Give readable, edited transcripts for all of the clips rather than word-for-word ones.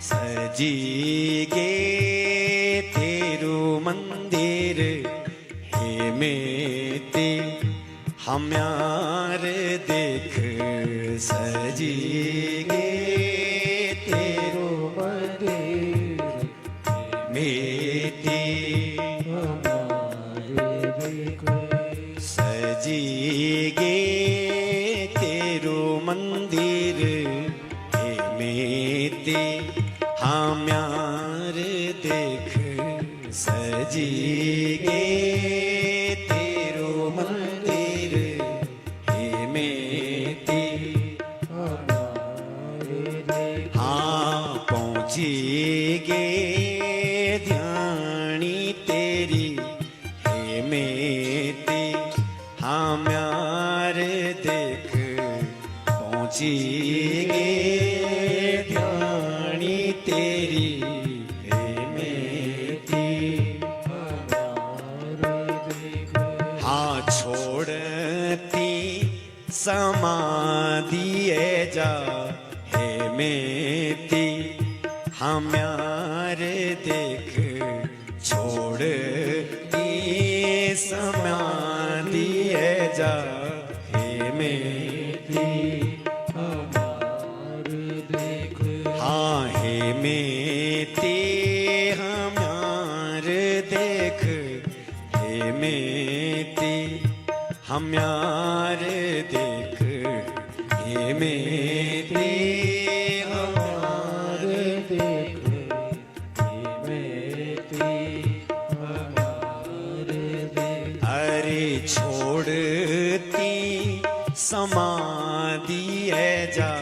सजीगे तेरू मंदिर हे मेते हम्यार देख सजीगे तेरू मंदिर मेते सजीगे तेरू मंदिर हे मेते हम्यार देख सजीगे तेरू मंदिर हे मेते हाँ पहुँचीगे ध्यानी तेरी हे मेते हम्यार देख पहुँचीगे ध्यानी तेरी हे मेती हाँ छोड़ती समाधि जा हे मेती हम्यार देख छोड़ती समाधि जा हे मेती हाँ हे मेते हम्यार देख हे मेते हम्यार देख हे मेते हम्यार देख हे मेते हम्यार देख अरे छोड़ती समाधि जा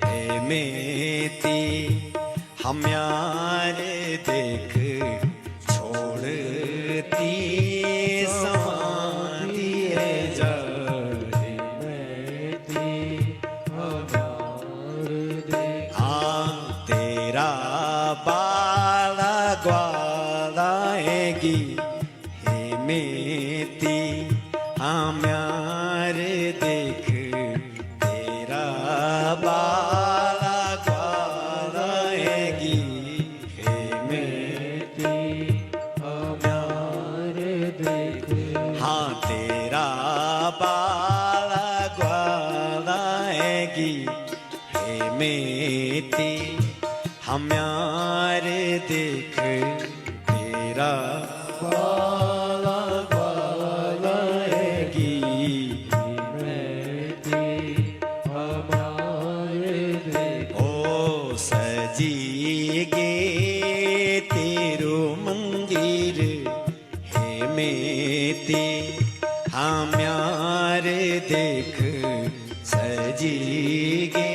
हे मेते हम्यार देख छोड़ती समाधि जा हे मेते हम्यार देख हाँ तेरा बाला ग्वालाएगी हे मेते हम्यार देख तेरा बाला ग्वालाएगी हे मेते हम्यार देख हाँ तेरा बाला ग्वालाएगी हे मेते हम्यार देख तेरा बाला ग्वालाएगी ओ सजीगे तेरू मंदिर हे मेते हम्यार देख सजीगे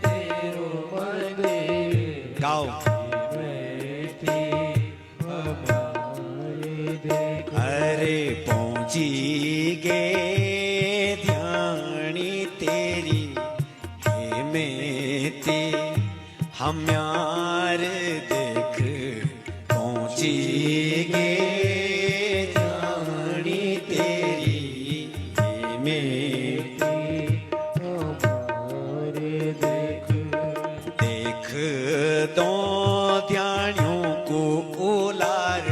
तेरू मंदिर गाओ अरे पहुँचीगे ध्यानी तेरी हे मेते हम्यार देख पहुँचीगे ध्यानी तेरी हे मेते हम्यार देख देख दो ध्यानियों को उलार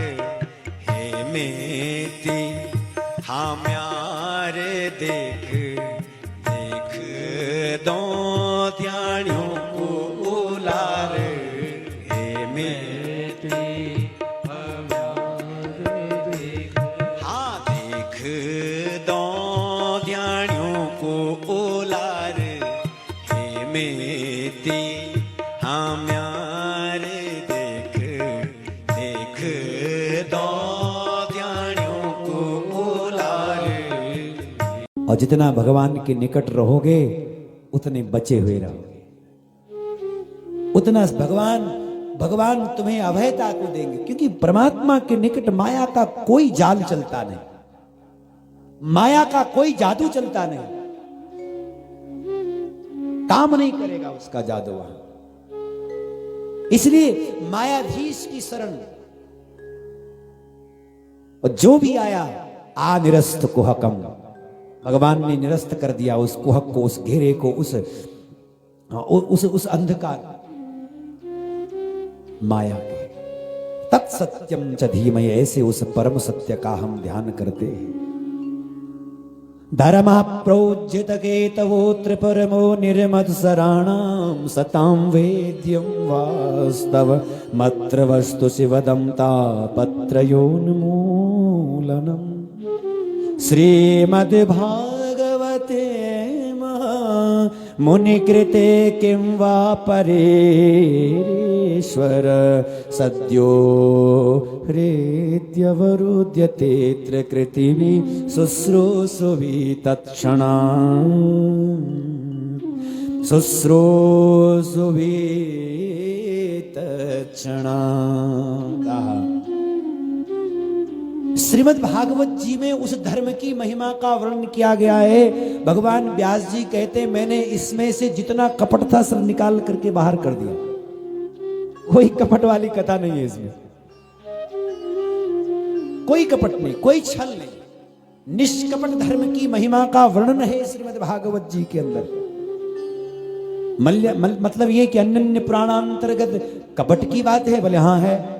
हे मेते हम्यार देख देख दो ध्यानियों को उलार हे मेते हम्यार देख हाँ देख दो ध्यानियों को उलार हे मेते हम्यार देख देख दो ध्यानियों को उलार और जितना भगवान के निकट रहोगे उतने बचे हुए रहोगे, उतना भगवान तुम्हें अभयता को देंगे, क्योंकि परमात्मा के निकट माया का कोई जाल चलता नहीं, माया का कोई जादू चलता नहीं, काम नहीं करेगा उसका जादू वहां। इसलिए मायाधीश की शरण, और जो भी आया आ निरस्त कुहकम, भगवान ने निरस्त कर दिया उस कुहक को, उस घेरे को, उस अंधकार। माया के। तत्सत्यम च धीमहि, ऐसे उस परम सत्य का हम ध्यान करते हैं। धर्म प्रोज्यत केतवोत्र परमो निर्मत्सराणां सतां वेद्यं वास्तव मत्र वस्तु शिवदं तापत्रयोन्मूलनम्। श्रीमद्भागवते मुनिकृते किं वा परेश्वर सद्यो हृद्यवरुध्यतेऽत्र कृतिवि शुश्रूषुवि तत्क्षणा शुश्रूषुवि तत्क्षणा। श्रीमद् भागवत जी में उस धर्म की महिमा का वर्णन किया गया है। भगवान व्यास जी कहते हैं मैंने इसमें से जितना कपट था सब निकाल करके बाहर कर दिया। कोई कपट वाली कथा नहीं है इसमें, कोई कपट नहीं, कोई छल नहीं, निष्कपट धर्म की महिमा का वर्णन है श्रीमद् भागवत जी के अंदर। मतलब ये कि अन्य पुराणांतर्गत कपट की बात है, बोले हाँ है।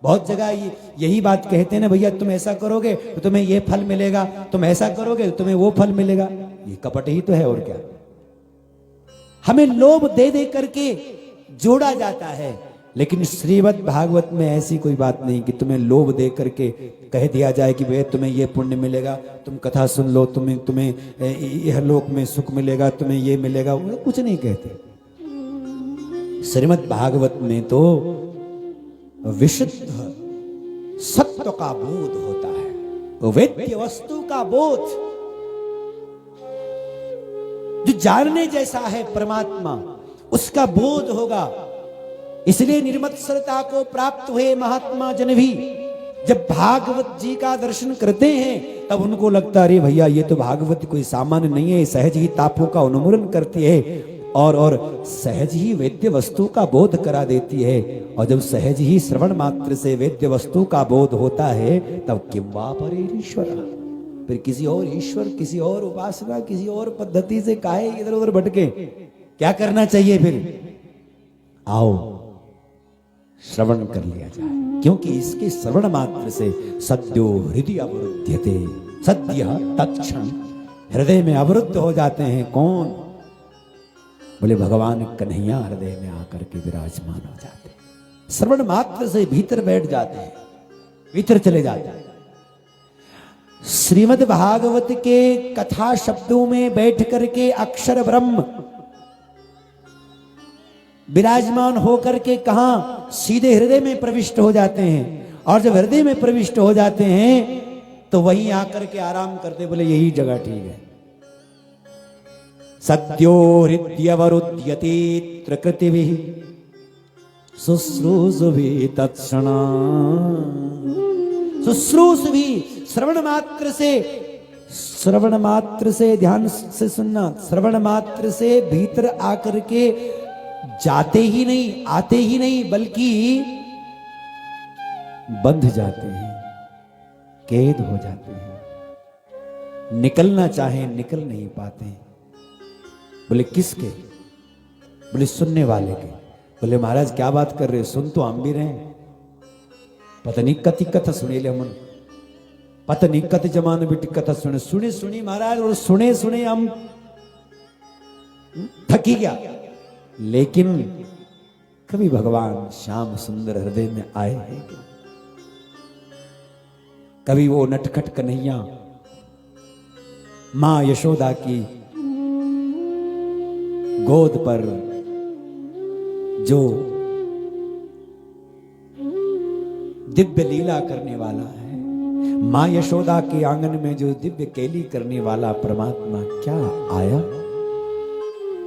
बहुत जगह यही बात कहते हैं ना, भैया तुम ऐसा करोगे तो तुम्हें ये फल मिलेगा, तुम ऐसा करोगे तो तुम्हें वो फल मिलेगा। ये कपट ही तो है और क्या। हमें लोभ दे दे करके जोड़ा जाता है, लेकिन श्रीमद् भागवत में ऐसी कोई बात नहीं कि तुम्हें लोभ दे करके कह दिया जाए कि भैया तुम्हें ये पुण्य मिलेगा, तुम कथा सुन लो, तुम्हें यह लोक में सुख मिलेगा, तुम्हें ये मिलेगा, वो कुछ नहीं कहते। श्रीमद् भागवत में तो विशुद्ध सत्य का बोध होता है, वेद्य वस्तु का बोध, जो जानने जैसा है परमात्मा उसका बोध होगा। इसलिए निर्मत्सरता को प्राप्त हुए महात्मा जन भी जब भागवत जी का दर्शन करते हैं तब उनको लगता है अरे भैया ये तो भागवत कोई सामान्य नहीं है, सहज ही तापों का उन्मूलन करती है और सहज ही वेद्य वस्तु का बोध करा देती है। और जब सहज ही श्रवण मात्र से वेद्य वस्तु का बोध होता है तब किं वा परेरीश्वर, फिर किसी और ईश्वर, किसी और उपासना, किसी और पद्धति से काहे इधर उधर भटके। क्या करना चाहिए फिर? आओ श्रवण कर लिया जाए, क्योंकि इसके श्रवण मात्र से सद्यो हृदय अवरुध्यते, सद्य तत्क्षण हृदय में अवरुद्ध हो जाते हैं। कौन? बोले भगवान कन्हैया हृदय में आकर के विराजमान हो जाते हैं। श्रवण मात्र से भीतर बैठ जाते हैं, भीतर चले जाते हैं। श्रीमद् भागवत के कथा शब्दों में बैठ करके अक्षर ब्रह्म विराजमान होकर के कहां? सीधे हृदय में प्रविष्ट हो जाते हैं। और जब हृदय में प्रविष्ट हो जाते हैं तो वहीं आकर के आराम करते, बोले यही जगह ठीक है। सद्यो हृद्यवरुध्यते प्रकृतिभिः शुश्रूषुभिः तत्क्षणा। शुश्रूषुभिः श्रवण मात्र से ध्यान से सुनना, श्रवण मात्र से भीतर आकर के जाते ही नहीं, आते ही नहीं, बल्कि बंध जाते हैं, कैद हो जाते हैं। निकलना चाहे निकल नहीं पाते। बोले किसके? बोले सुनने वाले के। बोले महाराज क्या बात कर रहे हो, सुन तो हम भी रहे, पता नहीं कति कथा सुने ले मन, पता नहीं कति जमाने बेटी कथा सुने सुनी महाराज, और सुने हम थकी गया। लेकिन कभी भगवान श्याम सुंदर हृदय में आए हैं क्या? कभी वो नटखट कन्हैया मां यशोदा की गोद पर जो दिव्य लीला करने वाला है, मां यशोदा के आंगन में जो दिव्य केली करने वाला परमात्मा क्या आया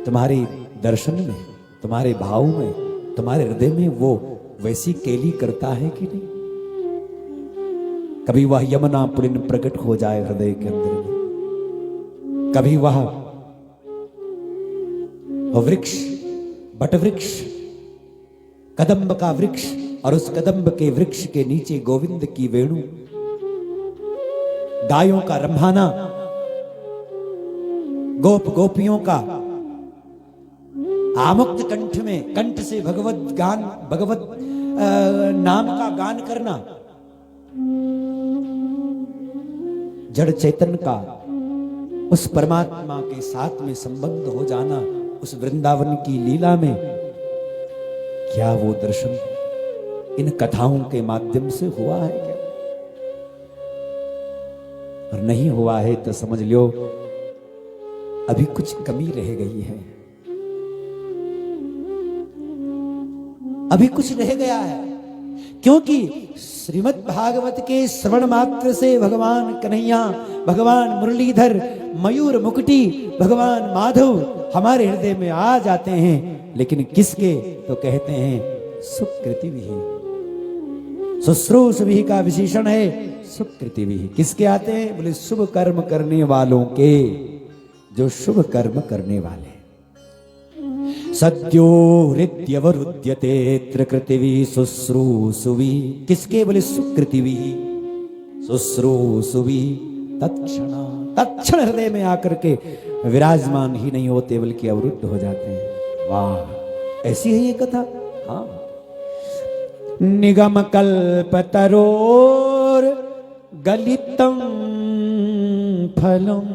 तुम्हारे दर्शन में, तुम्हारे भाव में, तुम्हारे हृदय में? वो वैसी केली करता है कि नहीं? कभी वह यमुना पुलिन प्रकट हो जाए हृदय के अंदर में, कभी वह वृक्ष, बट वृक्ष, कदम्ब का वृक्ष, और उस कदम्ब के वृक्ष के नीचे गोविंद की वेणु, गायों का रंभाना, गोप गोपियों का आमुक्त कंठ में, कंठ से भगवत गान, भगवत नाम का गान करना, जड़ चेतन का उस परमात्मा के साथ में संबंध हो जाना, उस वृंदावन की लीला में, क्या वो दर्शन इन कथाओं के माध्यम से हुआ है क्या? और नहीं हुआ है तो समझ लो अभी कुछ कमी रह गई है, अभी कुछ रह गया है। क्योंकि श्रीमद् भागवत के श्रवण मात्र से भगवान कन्हैया, भगवान मुरलीधर, मयूर मुकुटी, भगवान माधव हमारे हृदय में आ जाते हैं, लेकिन किसके? तो कहते हैं सुकृति विहि। शुश्रूष विहि का विशेषण है सुकृति विहि। किसके आते हैं? बोले शुभ कर्म करने वालों के, जो शुभ कर्म करने वाले। सद्यो हृद्यवरुध्यते त्रिकृतिवी शुश्रूषुवी। किसके? बोले सुकृतिवी शुश्रूषुवी। तत्क्षण हृदय में आकर के विराजमान ही नहीं होते बल्कि अवरुद्ध हो जाते हैं। वाह, ऐसी है ये कथा। हाँ, निगम कल्पतरोर गलितम फलम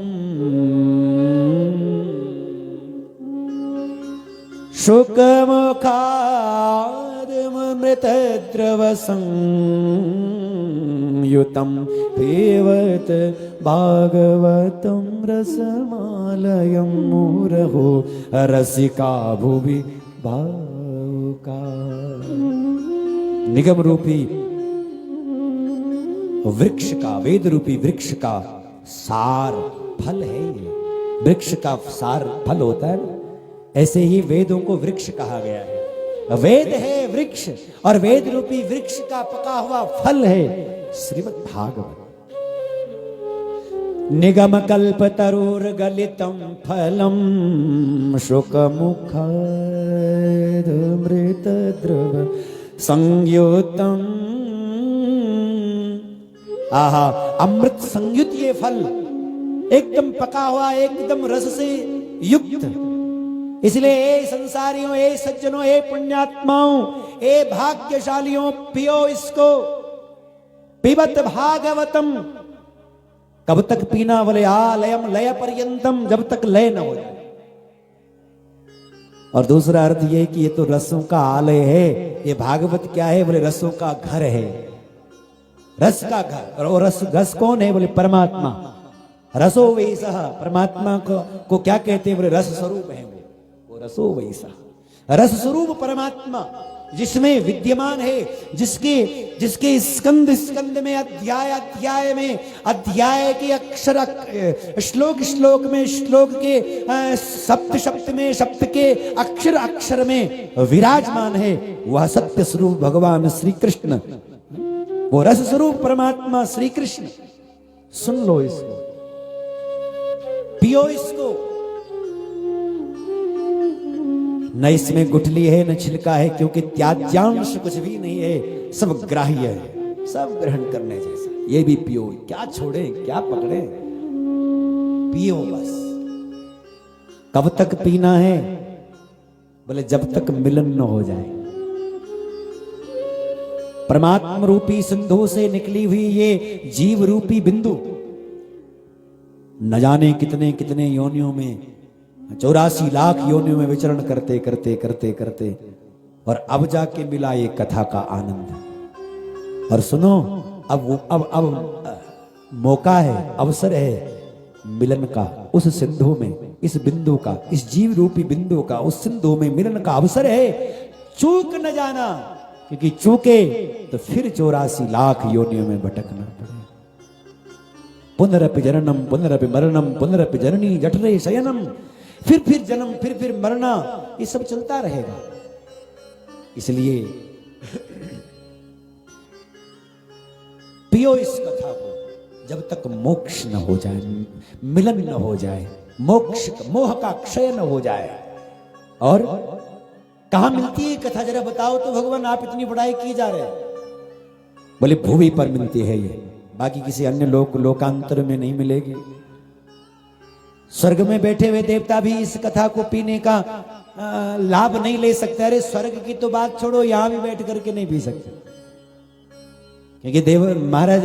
शुकमुखादमृतद्रव संयुतं पेवत भागवतं रसमालयं मुरहो रसिका भुवि भावुका। निगम रूपी वृक्ष का, वेद रूपी वृक्ष का सार फल है ये। वृक्ष का सार फल होता है, ऐसे ही वेदों को वृक्ष कहा गया है। वेद है वृक्ष, और वेद रूपी वृक्ष का पका हुआ फल है श्रीमद् भागवत। निगम कल्पतरुर गलितम फलम शुकमुखादमृत द्रव संयुतम। आहा, अमृत संयुत ये फल, एकदम पका हुआ, एकदम रस से युक्त। इसलिए ए संसारियों, ए सज्जनों, ए पुण्यात्माओं, ए भाग्यशालियों, पियो इसको। पिबत भागवतम। कब तक पीना? बोले आलयम लय पर्यंतम, जब तक लय न हो जाए। और दूसरा अर्थ ये कि ये तो रसों का आलय है। ये भागवत क्या है? बोले रसों का घर है, रस का घर। और रस कौन है? बोले परमात्मा। रसो वैसा, परमात्मा को क्या कहते हैं? बोले रस स्वरूप है वो रसो वैसा। रस स्वरूप परमात्मा जिसमें विद्यमान है, जिसके स्कंद स्कंद में, अध्याय अध्याय में, अध्याय के अक्षर श्लोक श्लोक में, श्लोक के शब्द शब्द में, शब्द के अक्षर अक्षर में विराजमान है, वह सत्य स्वरूप भगवान श्री कृष्ण, वो रस स्वरूप परमात्मा श्री कृष्ण। सुन लो इसको, पियो इसको। न इसमें गुठली है न छिलका है, क्योंकि त्याज्यांश कुछ भी नहीं है, सब ग्राह्य है, सब ग्रहण करने जैसा। ये भी पियो, क्या छोड़े क्या पकड़े, पियो बस। कब तक पीना है? बोले जब तक मिलन न हो जाए। परमात्मा रूपी सिंधु से निकली हुई ये जीव रूपी बिंदु न जाने कितने कितने योनियों में, 84 लाख योनियों में विचरण करते करते करते करते, और अब जाके मिला ये कथा का आनंद। और सुनो, अब मौका है, अवसर है मिलन का, उस सिंधु में, इस बिंदु का, इस जीव रूपी बिंदु का, उस सिंधु में मिलन का अवसर है। चूक न जाना, क्योंकि चूके तो फिर 84 लाख योनियों में भटकना पड़े। पुनरपि जननम पुनरपि मरणम पुनरपि जननी जठरे शयनम। फिर जन्म, फिर मरना, ये सब चलता रहेगा। इसलिए पियो इस कथा को जब तक मोक्ष न हो जाए, मिलन न हो जाए, मोक्ष मोह का क्षय न हो जाए। और कहां मिलती है कथा? जरा बताओ तो भगवान, आप इतनी बड़ाई की जा रहे हैं। बोले भूमि पर मिलती है ये, बाकी किसी अन्य लोकांतर में नहीं मिलेगी। स्वर्ग में बैठे हुए देवता भी इस कथा को पीने का लाभ नहीं ले सकते। अरे स्वर्ग की तो बात छोड़ो, यहां भी बैठ करके नहीं पी सकते, क्योंकि देव महाराज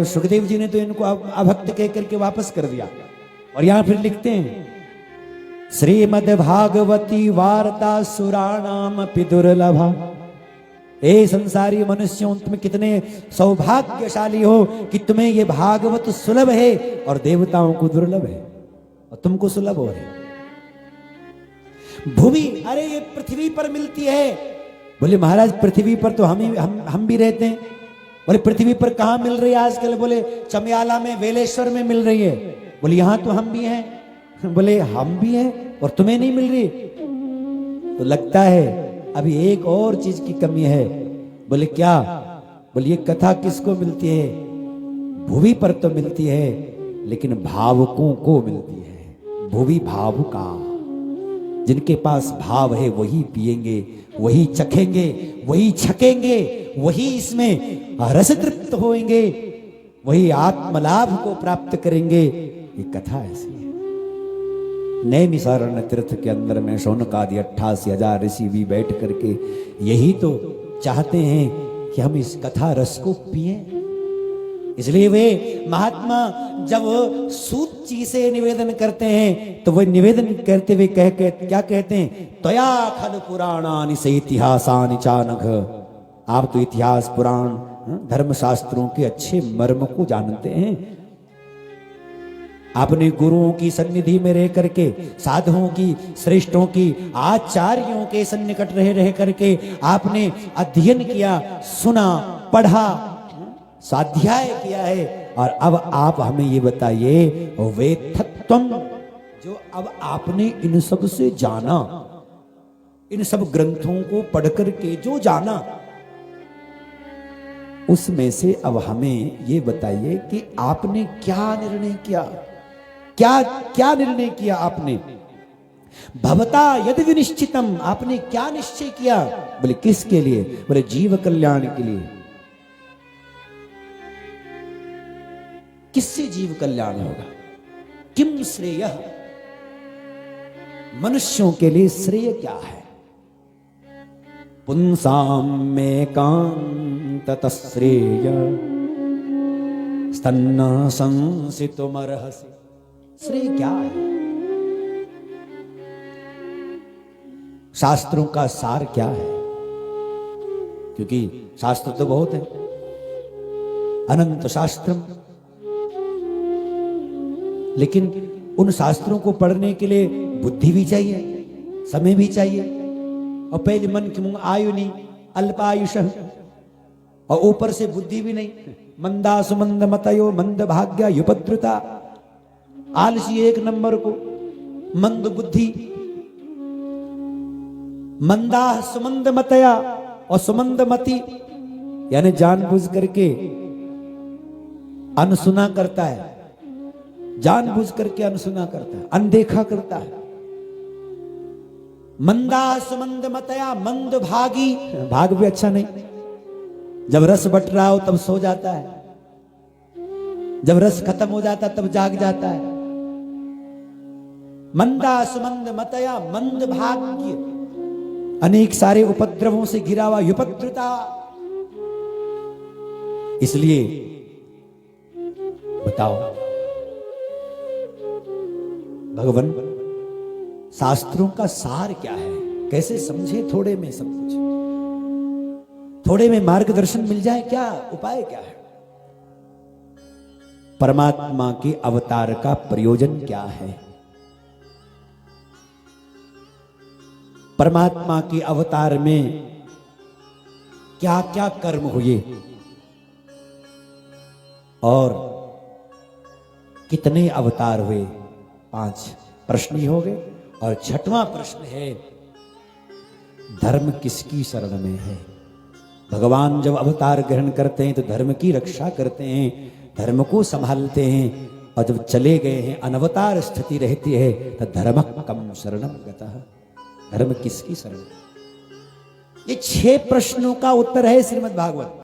सुखदेव जी ने तो इनको अभक्त कह करके वापस कर दिया। और यहां फिर लिखते हैं श्रीमद् भागवती वार्ता सुराणाम अपि दुर्लभा। ए संसारी मनुष्यों, तुम कितने सौभाग्यशाली हो कि तुम्हें ये भागवत सुलभ है और देवताओं को दुर्लभ है और तुमको सुलभ हो है। भूमि, अरे ये पृथ्वी पर मिलती है। बोले महाराज पृथ्वी पर तो हम भी रहते हैं। बोले पृथ्वी पर कहां मिल रही है आजकल? बोले चमियाला में, वेलेश्वर में मिल रही है। बोले यहां तो हम भी हैं। बोले हम भी हैं और तुम्हें नहीं मिल रही? तो लगता है अभी एक और चीज की कमी है। बोले क्या? बोले ये कथा किसको मिलती है? भूमि पर तो मिलती है, लेकिन भावुकों को मिलती है। भूमि भावुका, जिनके पास भाव है वही पिएंगे, वही चखेंगे, वही छकेंगे, वही इसमें रस तृप्त होंगे, वही आत्मलाभ को प्राप्त करेंगे। ये कथा ऐसी है। नैमिषारण्य तीर्थ के अंदर में शौनक आदि 88,000 ऋषि भी बैठ करके यही तो चाहते हैं कि हम इस कथा रस को पिए। इसलिए वे महात्मा जब सूत जी से निवेदन करते हैं तो वे निवेदन करते हुए क्या कहते हैं? त्वया खल पुराणानि से इतिहासानि चानघ। आप तो इतिहास, पुराण, धर्मशास्त्रों के अच्छे मर्म को जानते हैं। आपने गुरुओं की सन्निधि में रह करके, साधुओं की, श्रेष्ठों की, आचार्यों के सन्निकट रह करके आपने अध्ययन किया, सुना, पढ़ा, स्वाध्याय किया है। और अब आप हमें ये बताइए वेत्थत्वम, जो अब आपने इन सब से जाना, इन सब ग्रंथों को पढ़ करके जो जाना, उसमें से अब हमें ये बताइए कि आपने क्या निर्णय किया? क्या निर्णय किया आपने? भवता यदि विनिश्चितम, आपने क्या निश्चय किया? बोले किसके लिए? बोले जीव कल्याण के लिए। किससे जीव कल्याण होगा? किम श्रेय, मनुष्यों के लिए श्रेय क्या है? पुंसाम में कांत श्रेय स्तन्न संसितुमर्हसि। श्रेय क्या है? शास्त्रों का सार क्या है? क्योंकि शास्त्र तो बहुत है, अनंत शास्त्रम, लेकिन उन शास्त्रों को पढ़ने के लिए बुद्धि भी चाहिए, समय भी चाहिए। और पहले मन की आयु नहीं, अल्पायुष, और ऊपर से बुद्धि भी नहीं। मंदा सुमंद मतयो मंद भाग्य युपद्रुता, आलसी एक नंबर को, मंद बुद्धि। मंदा सुमंद मतया और सुमंद मति, यानी जानबूझ करके अनसुना करता है, जानबूझ करके अनसुना करता है, अनदेखा करता है। मंदा सुमंद मतया, मंद भागी, भाग भी अच्छा नहीं। जब रस बट रहा हो तब सो जाता है, जब रस खत्म हो जाता तब जाग जाता है। मंदा सुमंद मतया, मंद भाग्य, अनेक सारे उपद्रवों से घिरा हुआ, युपद्रुता। इसलिए बताओ भगवान, शास्त्रों का सार क्या है? कैसे समझे? थोड़े में सब कुछ, थोड़े में मार्गदर्शन मिल जाए क्या? उपाय क्या है? परमात्मा के अवतार का प्रयोजन क्या है? परमात्मा के अवतार में क्या क्या कर्म हुए और कितने अवतार हुए? 5 प्रश्न ही हो गए। और 6वां प्रश्न है, धर्म किसकी शरण में है? भगवान जब अवतार ग्रहण करते हैं तो धर्म की रक्षा करते हैं, धर्म को संभालते हैं। और जब चले गए हैं, अनवतार स्थिति रहती है, तो धर्म कम शरणम गतः, धर्म किसकी शरण? ये 6 प्रश्नों का उत्तर है श्रीमद् भागवत।